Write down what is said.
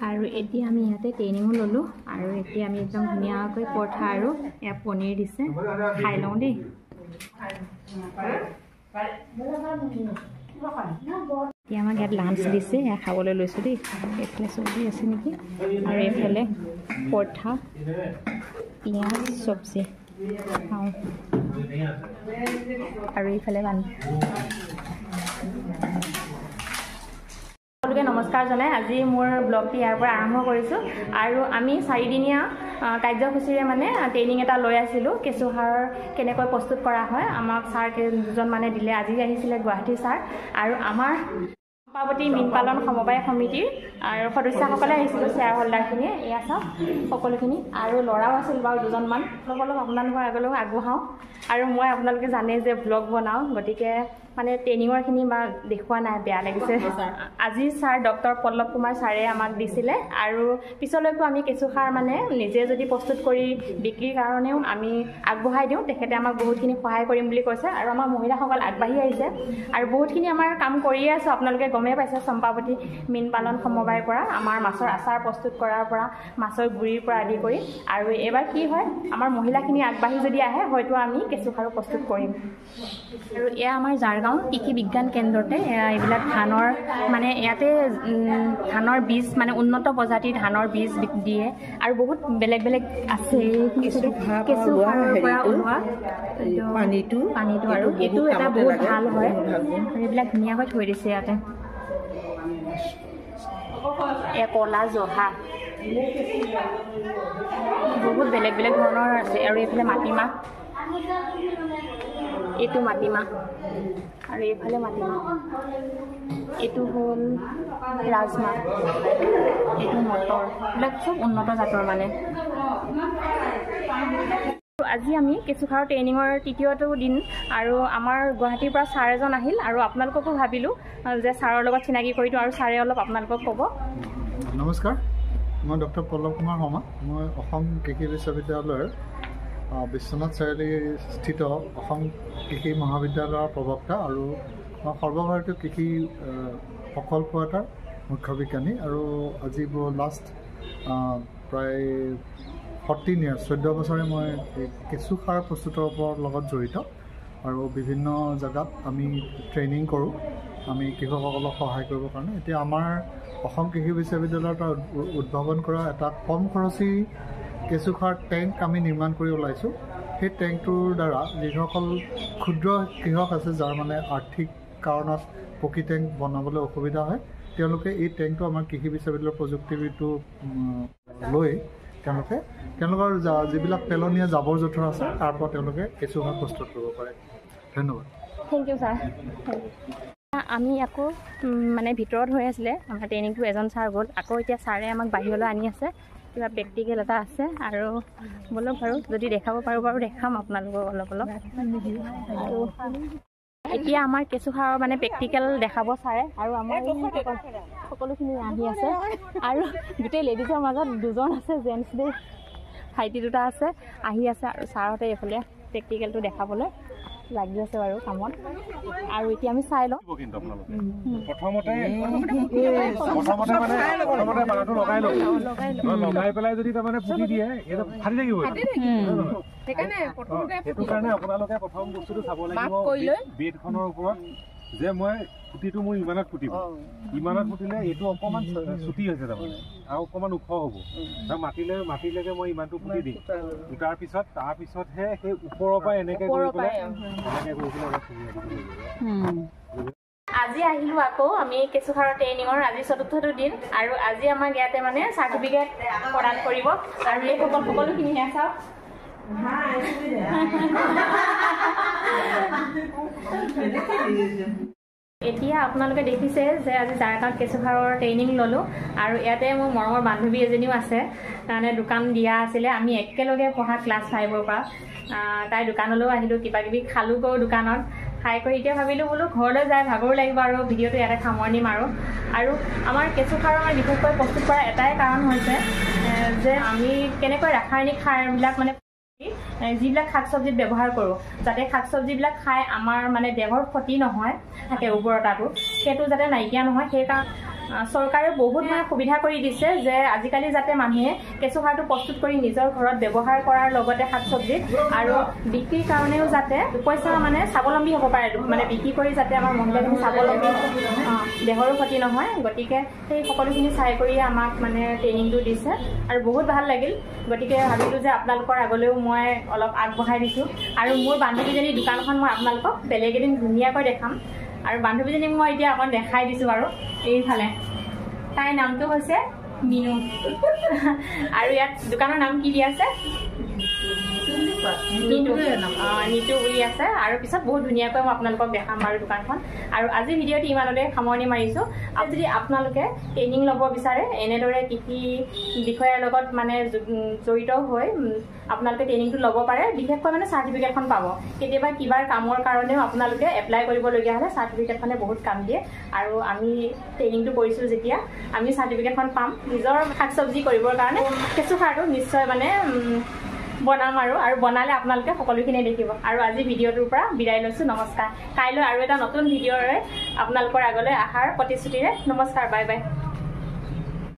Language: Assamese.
আৰু এতিয়া আমি ইয়াতে ট্ৰেইনিঙো ল'লোঁ আৰু এতিয়া আমি একদম ধুনীয়াকৈ পৰঠা আৰু এয়া পনীৰ দিছে খাই লওঁ দেই এতিয়া আমাক ইয়াত লাঞ্চ দিছে এয়া খাবলৈ লৈছোঁ দেই এইফালে চব্জি আছে নেকি আৰু এইফালে পৰঠা পিঁয়াজ চব্জি খাওঁ আৰু এইফালে পানী সকলোকে নমস্কাৰ জনাই আজি মোৰ ব্লগটি ইয়াৰ পৰা আৰম্ভ কৰিছোঁ আৰু আমি 4 দিনীয়া কাৰ্যসূচীৰে মানে ট্ৰেইনিং এটা লৈ আছিলোঁ কেঁচুসাৰ কেনেকৈ প্ৰস্তুত কৰা হয় আমাক ছাৰ দুজন মানে দিলে আজি আহিছিলে গুৱাহাটীৰ ছাৰ আৰু আমাৰ চম্পাৱতী মীন পালন সমবায় সমিতিৰ আৰু সদস্যসকলে আহিছিলোঁ শ্বেয়াৰ হোল্ডাৰখিনিয়ে এয়া চাওক সকলোখিনি আৰু ল'ৰাও আছিল বাৰু দুজনমান অলপ আপোনালোকৰ আগলৈও আগবঢ়াওঁ আৰু মই আপোনালোকে জানে যে ব্লগ বনাওঁ গতিকে মানে ট্ৰেইনিঙৰখিনি বা দেখুওৱা নাই বেয়া লাগিছে আজি ছাৰ ডক্টৰ পল্লৱ কুমাৰ ছাৰে আমাক দিছিলে আৰু পিছলৈকো আমি কেঁচুসাৰ মানে নিজে যদি প্ৰস্তুত কৰি বিক্ৰীৰ কাৰণেও আমি আগবঢ়াই দিওঁ তেখেতে আমাক বহুতখিনি সহায় কৰিম বুলি কৈছে আৰু আমাৰ মহিলাসকল আগবাঢ়ি আহিছে আৰু বহুতখিনি আমাৰ কাম কৰিয়ে আছোঁ আপোনালোকে গমেই পাইছে চম্পাৱতী মীন পালন সমবায়ৰ পৰা আমাৰ মাছৰ আচাৰ প্ৰস্তুত কৰাৰ পৰা মাছৰ গুড়িৰ পৰা আদি কৰি আৰু এবাৰ কি হয় আমাৰ মহিলাখিনি আগবাঢ়ি যদি আহে হয়তো আমি কেঁচুসাৰো প্ৰস্তুত কৰিম আৰু এয়া আমাৰ জাৰগাঁও কৃষি বিজ্ঞান কেন্দ্ৰতে এইবিলাক ধানৰ মানে ইয়াতে ধানৰ বীজ মানে উন্নত প্ৰজাতিৰ ধানৰ বীজ দিয়ে আৰু বহুত বেলেগ বেলেগ আছে কেঁচুসাৰৰ পৰা ওলোৱা পানীটো আৰু এইটো এটা বহুত ভাল হয় আৰু এইবিলাক ধুনীয়াকৈ থৈ দিছে ইয়াতে কলা জহা বহুত বেলেগ বেলেগ ধৰণৰ আছে আৰু এইফালে মাটিমাহ এইটো মাটিমাহ আৰু এইফালে মাটিমাহ এইটো হ'ল ৰাজমাহ এইটো মটৰ এইবিলাক চব উন্নত জাতৰ মানে আজি আমি কেঁচুসাৰৰ ট্ৰেইনিঙৰ তৃতীয়টো দিন আৰু আমাৰ গুৱাহাটীৰ পৰা ছাৰ এজন আহিল আৰু আপোনালোককো ভাবিলোঁ যে ছাৰৰ লগত চিনাকি কৰি দিওঁ আৰু ছাৰে অলপ আপোনালোকক ক'ব নমস্কাৰ মই ডক্টৰ পল্লৱ কুমাৰ শৰ্মা মই অসম কৃষি বিশ্ববিদ্যালয়ৰ বিশ্বনাথ চাৰিআলি স্থিত অসম কৃষি মহাবিদ্যালয়ৰ প্ৰবক্তা আৰু সৰ্বভাৰতীয় কৃষি প্ৰকল্প এটাৰ মুখ্য বিজ্ঞানী আৰু আজি লাষ্ট প্ৰায় 14 ইয়াৰ্ছ 14 বছৰে মই কেঁচুসাৰ প্ৰস্তুতৰ লগত জড়িত আৰু বিভিন্ন জেগাত আমি ট্ৰেইনিং কৰোঁ আমি কৃষকসকলক সহায় কৰিবৰ কাৰণে এতিয়া আমাৰ অসম কৃষি বিশ্ববিদ্যালয়ত উদ্ভাৱন কৰা এটা কম খৰচী কেঁচুসাৰ টেংক আমি নিৰ্মাণ কৰি ওলাইছোঁ সেই টেংকটোৰ দ্বাৰা যিসকল ক্ষুদ্ৰ কৃষক আছে যাৰ মানে আৰ্থিক কাৰণত পকী টেংক বনাবলৈ অসুবিধা হয় তেওঁলোকে এই টেংকটো আমাৰ কৃষি বিশ্ববিদ্যালয়ৰ প্ৰযুক্তিবিদটো লৈ তেওঁলোকৰ যিবিলাক পেলনীয়া জাবৰ জোঁথৰ আছে তাৰ পৰা তেওঁলোকে কেঁচুসাৰ প্ৰস্তুত কৰিব পাৰে ধন্যবাদ থেংক ইউ ছাৰ আমি আকৌ মানে ভিতৰত হৈ আছিলে আমাৰ ট্ৰেইনিংটো এজন ছাৰ গ'ল আকৌ এতিয়া ছাৰে আমাক বাহিৰলৈ আনি আছে কিবা প্ৰেক্টিকেল এটা আছে আৰু বলক বাৰু যদি দেখাব পাৰোঁ বাৰু দেখাম আপোনালোকক অলপ আৰু এতিয়া আমাৰ কেঁচুসাৰৰ মানে প্ৰেক্টিকেল দেখাব ছাৰে আৰু আমাৰ সকলোখিনি আহি আছে আৰু গোটেই লেডিজৰ মাজত দুজন আছে জেণ্টছ দেই ভাইটি দুটা আছে আহি আছে আৰু ছাৰহঁতে এইফালে প্ৰেক্টিকেলটো দেখাবলৈ লাগি আছে বাৰু কামত আৰু এতিয়া আমি চাই লওঁ প্ৰথমতে বাৰটো লগাই পেলাই যদি তাৰমানে পুতি দিয়ে এইটো ফাটি থাকিব সেইটো কাৰণে আপোনালোকে প্ৰথম বস্তুটো চাব লাগিব বেডখনৰ ওপৰত যে মই পুতিটো মোৰ ইমানত পুতিব ইমানত পুতিলে এইটো অকণমান ছুটি হৈছে তাৰমানে আৰু অকণমান ওখ হ'ব মাটিলৈকে মই ইমানটো পুতি দিম তাৰপিছতহে সেই ওপৰৰ পৰা এনেকৈ কৰি পেলাই আজি আহিলোঁ আকৌ আমি কেঁচুসাৰৰ ট্ৰেইনিঙৰ আজি 4টো দিন আৰু আজি আমাক ইয়াতে মানে চাৰ্টিফিকেট প্ৰদান কৰিব আৰু এই সকলোখিনিহে চাওক এতিয়া আপোনালোকে দেখিছে যে আজি জাৰগাঁৱত কেঁচুসাৰৰ ট্ৰেইনিং ল'লোঁ আৰু ইয়াতে মোৰ মৰমৰ বান্ধৱী এজনীও আছে মানে দোকান দিয়া আছিলে আমি একেলগে পঢ়া ক্লাছ 5ৰ পৰা তাই দোকানলৈও আহিলোঁ কিবা কিবি খালোঁ গৈ দোকানত খাই কৰি এতিয়া ভাবিলোঁ বোলো ঘৰলৈ যাই ভাগৰো লাগিব আৰু ভিডিঅ'টো ইয়াতে সামৰণি মাৰোঁ আৰু আমাৰ কেঁচুসাৰৰ বিশেষকৈ প্ৰস্তুত কৰা এটাই কাৰণ হৈছে যে আমি কেনেকৈ ৰাসায়নিক সাৰবিলাক মানে যিবিলাক শাক চব্জিত ব্যৱহাৰ কৰোঁ যাতে শাক চব্জিবিলাক খাই আমাৰ মানে দেহৰ ক্ষতি নহয় থাকে উৰ্বৰতাটো সেইটো যাতে নাইকিয়া নহয় সেইকাৰণে চৰকাৰে বহুত সুবিধা কৰি দিছে যে আজিকালি যাতে মানুহে কেঁচু সাৰটো প্ৰস্তুত কৰি নিজৰ ঘৰত ব্যৱহাৰ কৰাৰ লগতে শাক চব্জিত আৰু বিক্ৰীৰ কাৰণেও যাতে পইচা মানে স্বাৱলম্বী হ'ব পাৰে, মানে বিক্ৰী কৰি যাতে আমাৰ মহিলাখিনি স্বাৱলম্বী দেহৰো ক্ষতি নহয়। গতিকে সেই সকলোখিনি চাই কৰিয়ে আমাক মানে ট্ৰেইনিংটো দিছে আৰু বহুত ভাল লাগিল। গতিকে ভাবিলোঁ যে আপোনালোকৰ আগলৈও মই অলপ আগবঢ়াই দিছোঁ আৰু মোৰ বান্ধৱীজনীৰ দোকানখন মই আপোনালোকক বেলেগ এদিন ধুনীয়াকৈ দেখাম। আৰু বান্ধৱীজনীক মই এতিয়া অকণ দেখাই দিছোঁ বাৰু এইফালে। তাইৰ নামটো হৈছে মিনু আৰু ইয়াত দোকানৰ নাম কি দি আছে? নিতু বুলি আছে। আৰু পিছত বহুত ধুনীয়াকৈ মই আপোনালোকক দেখাম বাৰু দোকানখন। আৰু আজি ভিডিঅ'টো ইমানতে সামৰণি মাৰিছোঁ। আৰু যদি আপোনালোকে ট্ৰেইনিং ল'ব বিচাৰে এনেদৰে কৃষি বিষয়াৰ লগত মানে জড়িত হৈ আপোনালোকে ট্ৰেইনিংটো ল'ব পাৰে। বিশেষকৈ মানে চাৰ্টিফিকেটখন পাব। কেতিয়াবা কিবা কামৰ কাৰণেও আপোনালোকে এপ্লাই কৰিবলগীয়া হ'লে চাৰ্টিফিকেটখনে বহুত কাম দিয়ে। আৰু আমি ট্ৰেইনিংটো কৰিছোঁ যেতিয়া আমি চাৰ্টিফিকেটখন পাম নিজৰ শাক চব্জি কৰিবৰ কাৰণে কেঁচু সাৰটো নিশ্চয় মানে বনাম আৰু বনালে আপোনালোকে সকলোখিনি দেখিব। আৰু আজি ভিডিঅ'টোৰ পৰা বিদায় লৈছোঁ। নমস্কাৰ। কাইলৈ আৰু এটা নতুন ভিডিঅ'ৰে আপোনালোকৰ আগলৈ অহাৰ প্ৰতিশ্ৰুতিৰে নমস্কাৰ। Bye bye.